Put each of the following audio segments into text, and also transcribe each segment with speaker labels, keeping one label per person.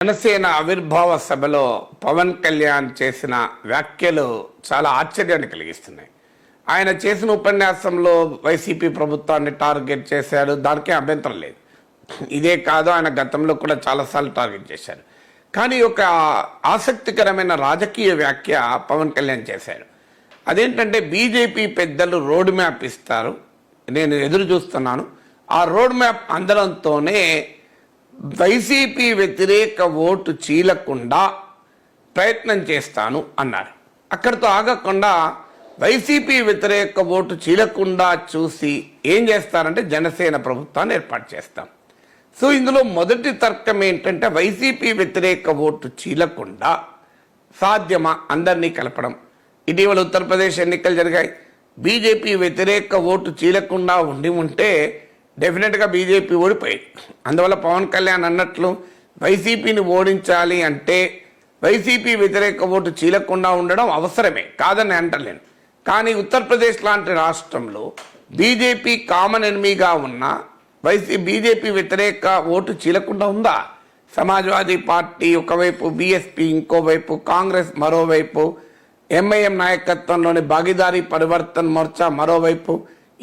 Speaker 1: జనసేన ఆవిర్భావ సభలో పవన్ కళ్యాణ్ చేసిన వ్యాఖ్యలు చాలా ఆశ్చర్యాన్ని కలిగిస్తున్నాయి. ఆయన చేసిన ఉపన్యాసంలో వైసీపీ ప్రభుత్వాన్ని టార్గెట్ చేశాడు, దానికే అభ్యంతరం లేదు. ఇదే కాదు, ఆయన గతంలో కూడా చాలాసార్లు టార్గెట్ చేశారు. కానీ ఒక ఆసక్తికరమైన రాజకీయ వ్యాఖ్య పవన్ కళ్యాణ్ చేశాడు. అదేంటంటే బీజేపీ పెద్దలు రోడ్ మ్యాప్ ఇస్తారు, నేను ఎదురు చూస్తున్నాను, ఆ రోడ్ మ్యాప్ అందడంతోనే వైసీపీ వ్యతిరేక ఓటు చీలకుండా ప్రయత్నం చేస్తాను అన్నారు. అక్కడితో ఆగకుండా వైసీపీ వ్యతిరేక ఓటు చీలకుండా చూసి ఏం చేస్తారంటే జనసేన ప్రభుత్వాన్ని ఏర్పాటు చేస్తాం. సో ఇందులో మొదటి తర్కం ఏంటంటే వైసీపీ వ్యతిరేక ఓటు చీలకుండా సాధ్యమా అందరినీ కలపడం. ఇటీవల ఉత్తరప్రదేశ్ ఎన్నికలు జరిగాయి, బీజేపీ వ్యతిరేక ఓటు చీలకుండా ఉంటే డెఫినెట్గా బీజేపీ ఓడిపోయింది. అందువల్ల పవన్ కళ్యాణ్ అన్నట్లు వైసీపీని ఓడించాలి అంటే వైసీపీ వ్యతిరేక ఓటు చీలకుండా ఉండడం అవసరమే, కాదని అంటలేను. కానీ ఉత్తరప్రదేశ్ లాంటి రాష్ట్రంలో బీజేపీ కామన్ ఎనిమీగా ఉన్న బీజేపీ వ్యతిరేక ఓటు చీలకుండా ఉందా? సమాజ్వాదీ పార్టీ ఒకవైపు, బీఎస్పీ ఇంకోవైపు, కాంగ్రెస్ మరోవైపు, ఎంఐఎం నాయకత్వంలోని భాగీదారీ పరివర్తన్ మోర్చా మరోవైపు,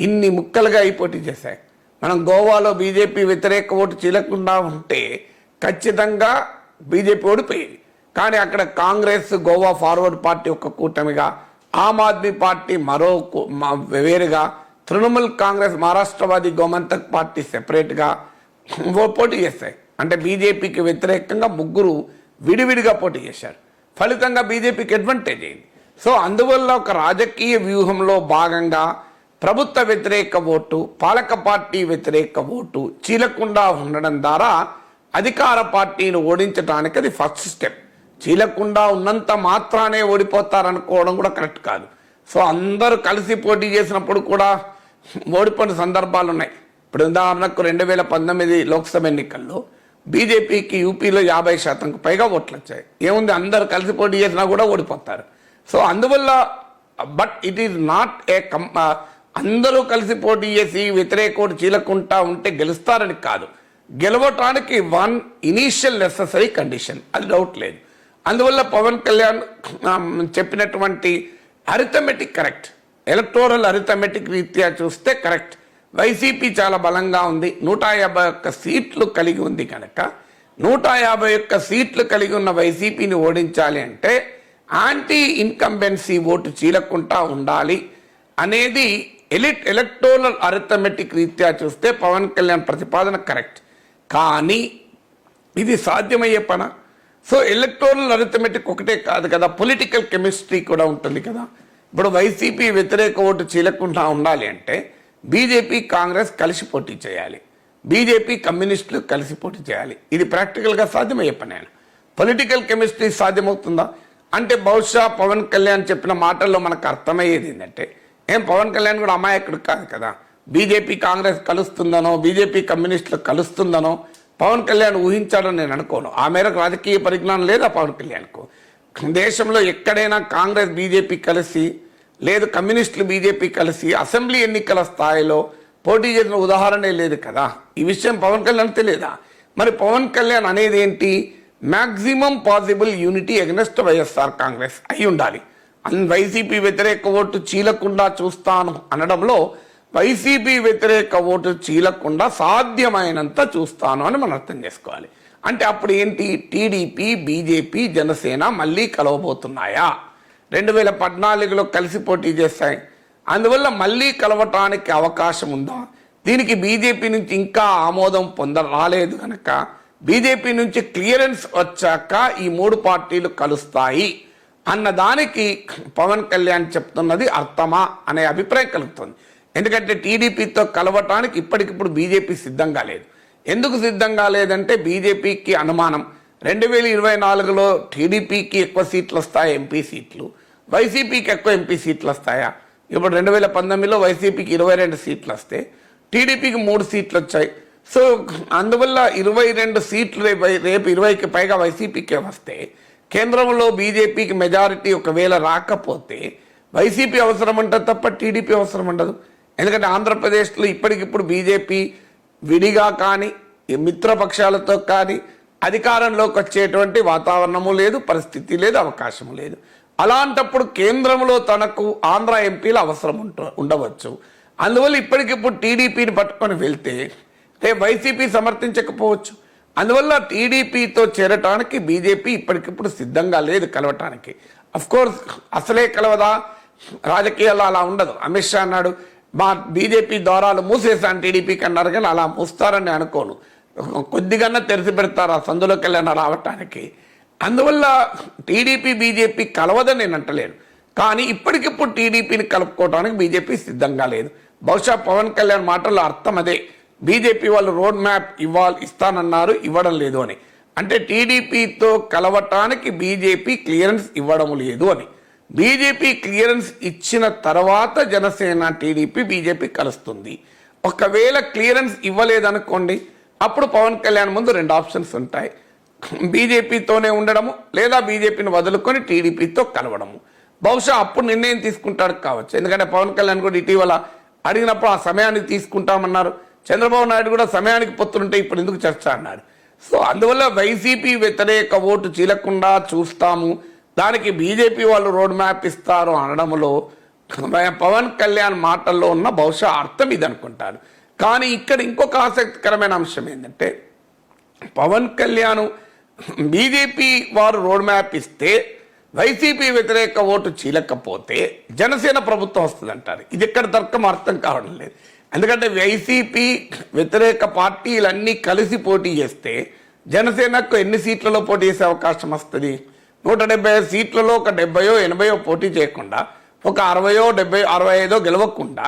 Speaker 1: ఇన్ని ముక్కలుగా ఈ పోటీ చేశాయి. మనం గోవాలో బీజేపీ వ్యతిరేక ఓటు చీలకుండా ఉంటే ఖచ్చితంగా బీజేపీ ఓడిపోయేది. కానీ అక్కడ కాంగ్రెస్, గోవా ఫార్వర్డ్ పార్టీ ఒక కూటమిగా, ఆమ్ ఆద్మీ పార్టీ మరో వేరుగా, తృణమూల్ కాంగ్రెస్, మహారాష్ట్రవాది గోమంతక్ పార్టీ సెపరేట్గా పోటీ చేస్తాయి. అంటే బీజేపీకి వ్యతిరేకంగా ముగ్గురు విడివిడిగా పోటీ చేశారు. ఫలితంగా బీజేపీకి అడ్వాంటేజ్ అయింది. సో అందువల్ల ఒక రాజకీయ వ్యూహంలో భాగంగా ప్రభుత్వ వ్యతిరేక ఓటు, పాలక పార్టీ వ్యతిరేక ఓటు చీలకుండా ఉండడం ద్వారా అధికార పార్టీని ఓడించడానికి అది ఫస్ట్ స్టెప్. చీలకుండా ఉన్నంత మాత్రానే ఓడిపోతారనుకోవడం కూడా కరెక్ట్ కాదు. సో అందరూ కలిసి పోటీ చేసినప్పుడు కూడా ఓడిపోయిన సందర్భాలు ఉన్నాయి. ఇప్పుడు ఉదాహరణకు 2019 లోక్సభ ఎన్నికల్లో బీజేపీకి యూపీలో 50% పైగా ఓట్లు వచ్చాయి. ఏముంది, అందరూ కలిసి పోటీ చేసినా కూడా ఓడిపోతారు. సో అందువల్ల but it is not a అందరూ కలిసి పోటీ చేసి వ్యతిరేక ఓటు చీలకుండా ఉంటే గెలుస్తారని కాదు, గెలవటానికి వన్ ఇనీషియల్ నెసెసరీ కండిషన్, అది డౌట్ లేదు. అందువల్ల పవన్ కళ్యాణ్ చెప్పినటువంటి అరిథమెటిక్ కరెక్ట్, ఎలక్టోరల్ అరిథమెటిక్ రీత్యా చూస్తే కరెక్ట్. వైసీపీ చాలా బలంగా ఉంది, 151 సీట్లు కలిగి ఉంది కనుక 151 సీట్లు కలిగి ఉన్న వైసీపీని ఓడించాలి అంటే యాంటీ ఇన్కంబెన్సీ ఓటు చీలకుండా ఉండాలి అనేది ఎలక్టోరల్ అరిథమెటిక్ రీత్యా చూస్తే పవన్ కళ్యాణ్ ప్రతిపాదన కరెక్ట్. కానీ ఇది సాధ్యమయ్యే పని. సో ఎలక్టోరల్ అరిథమెటిక్ ఒకటే కాదు కదా, పొలిటికల్ కెమిస్ట్రీ కూడా ఉంటుంది కదా. ఇప్పుడు వైసీపీ వ్యతిరేక ఓటు చీలకుండా ఉండాలి అంటే బీజేపీ, కాంగ్రెస్ కలిసి పోటీ చేయాలి, బీజేపీ కమ్యూనిస్టులు కలిసి పోటీ చేయాలి. ఇది ప్రాక్టికల్గా సాధ్యమయ్యే పని. పొలిటికల్ కెమిస్ట్రీ సాధ్యమవుతుందా అంటే బహుశా పవన్ కళ్యాణ్ చెప్పిన మాటల్లో మనకు అర్థమయ్యేది ఏంటంటే, పవన్ కళ్యాణ్ కూడా అమాయకుడు కాదు కదా. బీజేపీ కాంగ్రెస్ కలుస్తుందనో, బీజేపీ కమ్యూనిస్టులు కలుస్తుందనో పవన్ కళ్యాణ్ ఊహించాడని నేను అనుకోను. ఆ మేరకు రాజకీయ పరిజ్ఞానం లేదా పవన్ కళ్యాణ్కు. దేశంలో ఎక్కడైనా కాంగ్రెస్ బీజేపీ కలిసి, లేదు కమ్యూనిస్టులు బీజేపీ కలిసి అసెంబ్లీ ఎన్నికల స్థాయిలో పోటీ చేసిన ఉదాహరణే లేదు కదా. ఈ విషయం పవన్ కళ్యాణ్ తెలియదా? మరి పవన్ కళ్యాణ్ అనేది ఏంటి? Maximum possible unity against YSR Congress అయి ఉండాలి. వైసీపీ వ్యతిరేక ఓటు చీలకుండా చూస్తాను అనడంలో వైసీపీ వ్యతిరేక ఓటు చీలకుండా సాధ్యమైనంత చూస్తాను అని మనం అర్థం చేసుకోవాలి. అంటే అప్పుడు ఏంటి, టీడీపీ, బీజేపీ, జనసేన మళ్ళీ కలవబోతున్నాయా? 2014లో కలిసి పోటీ చేస్తాయి, అందువల్ల మళ్ళీ కలవటానికి అవకాశం ఉందా? దీనికి బీజేపీ నుంచి ఇంకా ఆమోదం రాలేదు కనుక బీజేపీ నుంచి క్లియరెన్స్ వచ్చాక ఈ 3 పార్టీలు కలుస్తాయి అన్నదానికి పవన్ కళ్యాణ్ చెప్తున్నది అర్థమా అనే అభిప్రాయం కలుగుతుంది. ఎందుకంటే టీడీపీతో కలవటానికి ఇప్పటికిప్పుడు బీజేపీ సిద్ధంగా లేదు. ఎందుకు సిద్ధంగా లేదంటే బీజేపీకి అనుమానం 2024లో టీడీపీకి ఎక్కువ సీట్లు వస్తాయి, ఎంపీ సీట్లు, వైసీపీకి ఎక్కువ ఎంపీ సీట్లు వస్తాయా? ఇప్పుడు 2019లో వైసీపీకి 22 సీట్లు వస్తే టీడీపీకి 3 సీట్లు వచ్చాయి. సో అందువల్ల 22 సీట్లు రేపు 20కి పైగా వైసీపీకే వస్తే కేంద్రంలో బీజేపీకి మెజారిటీ ఒకవేళ రాకపోతే వైసీపీ అవసరం ఉంటుంది తప్ప టీడీపీ అవసరం ఉండదు. ఎందుకంటే ఆంధ్రప్రదేశ్లో ఇప్పటికిప్పుడు బీజేపీ విడిగా కానీ మిత్రపక్షాలతో కానీ అధికారంలోకి వచ్చేటువంటి వాతావరణము లేదు, పరిస్థితి లేదు, అవకాశం లేదు. అలాంటప్పుడు కేంద్రంలో తనకు ఆంధ్ర ఎంపీల అవసరం ఉండవచ్చు. అందువల్ల ఇప్పటికిప్పుడు టీడీపీని పట్టుకొని వెళ్తే వైసీపీ సమర్థించకపోవచ్చు. అందువల్ల టీడీపీతో చేరటానికి బీజేపీ ఇప్పటికిప్పుడు సిద్ధంగా లేదు కలవటానికి. కోర్స్ అసలే కలవదా, రాజకీయాల్లో అలా ఉండదు. అమిత్ షా అన్నాడు మా బీజేపీ ద్వారాలు మూసేసాను టీడీపీకి అన్నారు, కానీ అలా మూస్తారని అనుకోను. కొద్దిగా తెరిచి పెడతారు ఆ సందులోకి వెళ్ళిన రావటానికి. అందువల్ల టీడీపీ బీజేపీ కలవదని నేను అంటలేను, కానీ ఇప్పటికిప్పుడు టీడీపీని కలుపుకోవడానికి బీజేపీ సిద్ధంగా లేదు. బహుశా పవన్ కళ్యాణ్ మాటల్లో అర్థం అదే, బీజేపీ వాళ్ళు రోడ్ మ్యాప్ ఇస్తానన్నారు, ఇవ్వడం లేదు అని. అంటే టీడీపీతో కలవటానికి బీజేపీ క్లియరెన్స్ ఇవ్వడం లేదు అని. బీజేపీ క్లియరెన్స్ ఇచ్చిన తర్వాత జనసేన టీడీపీ బీజేపీ కలుస్తుంది. ఒకవేళ క్లియరెన్స్ ఇవ్వలేదనుకోండి, అప్పుడు పవన్ కళ్యాణ్ ముందు 2 ఆప్షన్స్ ఉంటాయి. బీజేపీతోనే ఉండడము, లేదా బీజేపీని వదులుకొని టీడీపీతో కలవడము. బహుశా అప్పుడు నిర్ణయం తీసుకుంటాడు కావచ్చు. ఎందుకంటే పవన్ కళ్యాణ్ కూడా ఇటీవల అడిగినప్పుడు ఆ సమయానికి తీసుకుంటామన్నారు. చంద్రబాబు నాయుడు కూడా సమయానికి పొత్తులుంటే ఇప్పుడు ఎందుకు చర్చ అన్నాడు. సో అందువల్ల వైసీపీ వ్యతిరేక ఓటు చీలకుండా చూస్తాము, దానికి బీజేపీ వాళ్ళు రోడ్ మ్యాప్ ఇస్తారు అనడంలో పవన్ కళ్యాణ్ మాటల్లో ఉన్న బహుశా అర్థం ఇది అనుకుంటారు. కానీ ఇక్కడ ఇంకొక ఆసక్తికరమైన అంశం ఏంటంటే, పవన్ కళ్యాణ్ బీజేపీ వారు రోడ్ మ్యాప్ ఇస్తే వైసీపీ వ్యతిరేక ఓటు చీలకపోతే జనసేన ప్రభుత్వం వస్తుందంటారు. ఇది ఎక్కడ తర్కం అర్థం కావడం లేదు. ఎందుకంటే వైసీపీ వ్యతిరేక పార్టీలన్నీ కలిసి పోటీ చేస్తే జనసేనకు ఎన్ని సీట్లలో పోటీ చేసే అవకాశం వస్తుంది? 175 సీట్లలో ఒక 70, 80 పోటీ చేయకుండా, ఒక 60, 70, 65 గెలవకుండా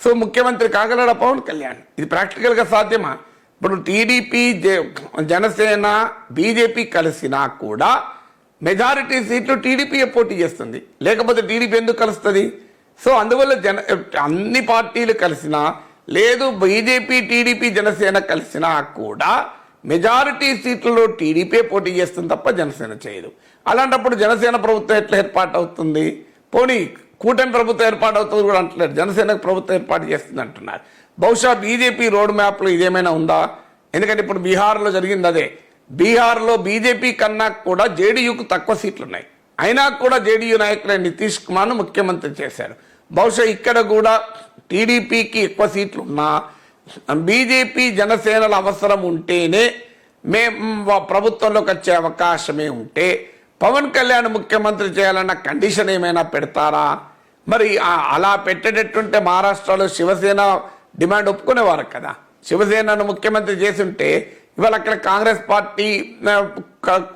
Speaker 1: సో ముఖ్యమంత్రి కాగలడా పవన్ కళ్యాణ్? ఇది ప్రాక్టికల్గా సాధ్యమా? ఇప్పుడు టీడీపీ, జనసేన, బీజేపీ కలిసినా కూడా మెజారిటీ సీట్లు టీడీపీయే పోటీ చేస్తుంది, లేకపోతే టీడీపీ ఎందుకు కలుస్తుంది? సో అందువల్ల అన్ని పార్టీలు కలిసినా, లేదు బీజేపీ, టీడీపీ, జనసేన కలిసినా కూడా మెజారిటీ సీట్లలో టీడీపీ పోటీ చేస్తుంది తప్ప జనసేన చేయదు. అలాంటప్పుడు జనసేన ప్రభుత్వం ఎట్లా ఏర్పాటు అవుతుంది? పోనీ కూటమి ప్రభుత్వం ఏర్పాటు అవుతుంది కూడా అంటలేరు, జనసేన ప్రభుత్వం ఏర్పాటు చేస్తుంది అంటున్నారు. బహుశా బీజేపీ రోడ్ మ్యాప్లో ఇదేమైనా ఉందా? ఎందుకంటే ఇప్పుడు బీహార్లో జరిగింది అదే. బీహార్లో బీజేపీ కన్నా కూడా జేడీయూకు తక్కువ సీట్లు ఉన్నాయి, అయినా కూడా జేడీయూ నాయకులైన నితీష్ కుమార్ను ముఖ్యమంత్రి చేశారు. బహుశా ఇక్కడ కూడా టీడీపీకి ఎక్కువ సీట్లు ఉన్నా బీజేపీ, జనసేనల అవసరం ఉంటేనే ప్రభుత్వంలోకి వచ్చే అవకాశమే ఉంటే పవన్ కళ్యాణ్ ముఖ్యమంత్రి చేయాలన్న కండిషన్ ఏమైనా పెడతారా? మరి అలా పెట్టేటట్టుంటే మహారాష్ట్రలో శివసేన డిమాండ్ ఒప్పుకునేవారు కదా. శివసేనను ముఖ్యమంత్రి చేసి ఉంటే ఇవాళ అక్కడ కాంగ్రెస్ పార్టీ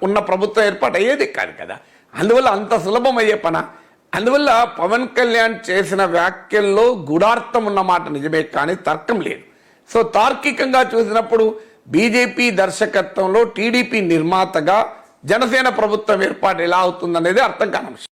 Speaker 1: ఉన్న ప్రభుత్వం ఏర్పాటు అయ్యేది కాదు కదా. అందువల్ల అంత సులభం అయ్యే పన. అందువల్ల పవన్ కళ్యాణ్ చేసిన వ్యాఖ్యల్లో గూఢార్థం ఉన్నమాట నిజమే, కానీ తర్కం లేదు. సో తార్కికంగా చూసినప్పుడు బీజేపీ దర్శకత్వంలో టీడీపీ నిర్మాతగా జనసేన ప్రభుత్వం ఏర్పాటు ఎలా అవుతుందనేది అర్థం కాని అంశం.